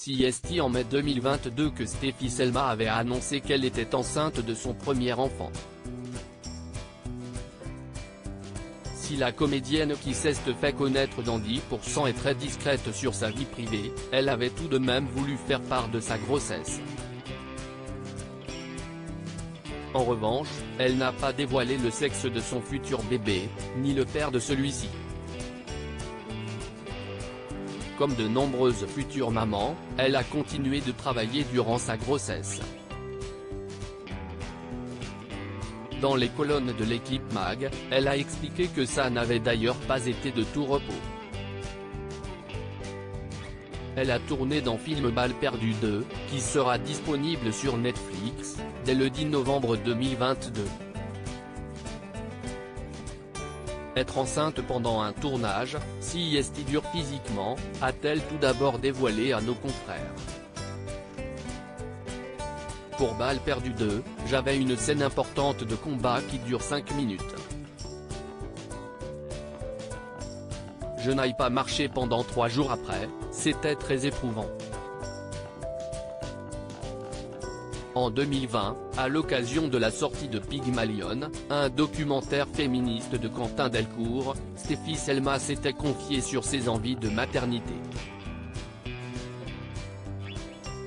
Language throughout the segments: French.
CST en mai 2022 que Steffi Selma avait annoncé qu'elle était enceinte de son premier enfant. Si la comédienne qui s'est fait connaître dans 10% est très discrète sur sa vie privée, elle avait tout de même voulu faire part de sa grossesse. En revanche, elle n'a pas dévoilé le sexe de son futur bébé, ni le père de celui-ci. Comme de nombreuses futures mamans, elle a continué de travailler durant sa grossesse. Dans les colonnes de l'équipe Mag, elle a expliqué que ça n'avait d'ailleurs pas été de tout repos. Elle a tourné dans Film Balle perdue 2, qui sera disponible sur Netflix, dès le 10 novembre 2022. Être enceinte pendant un tournage, si est dur physiquement, a-t-elle tout d'abord dévoilé à nos confrères. Pour Balle perdue 2, j'avais une scène importante de combat qui dure 5 minutes. Je n'aille pas marcher pendant 3 jours après, c'était très éprouvant. En 2020, à l'occasion de la sortie de Pygmalion, un documentaire féministe de Quentin Delcourt, Steffi Selma s'était confiée sur ses envies de maternité.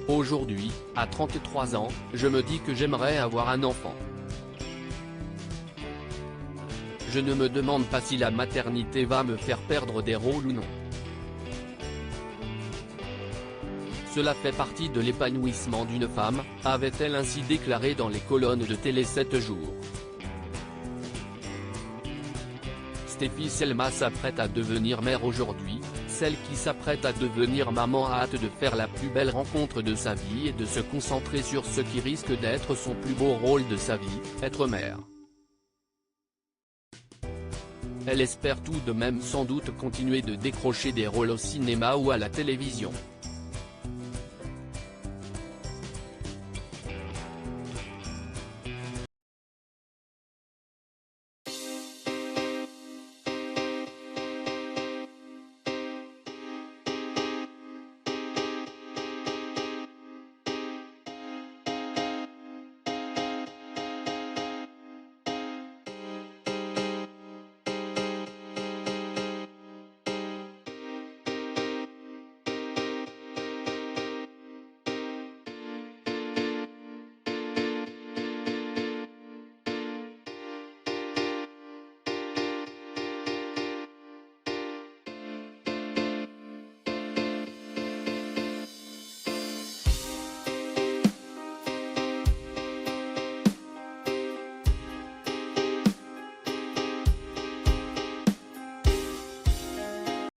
Aujourd'hui, à 33 ans, je me dis que j'aimerais avoir un enfant. Je ne me demande pas si la maternité va me faire perdre des rôles ou non. Cela fait partie de l'épanouissement d'une femme, avait-elle ainsi déclaré dans les colonnes de Télé 7 jours. Steffi Selma s'apprête à devenir mère aujourd'hui, celle qui s'apprête à devenir maman a hâte de faire la plus belle rencontre de sa vie et de se concentrer sur ce qui risque d'être son plus beau rôle de sa vie, être mère. Elle espère tout de même sans doute continuer de décrocher des rôles au cinéma ou à la télévision.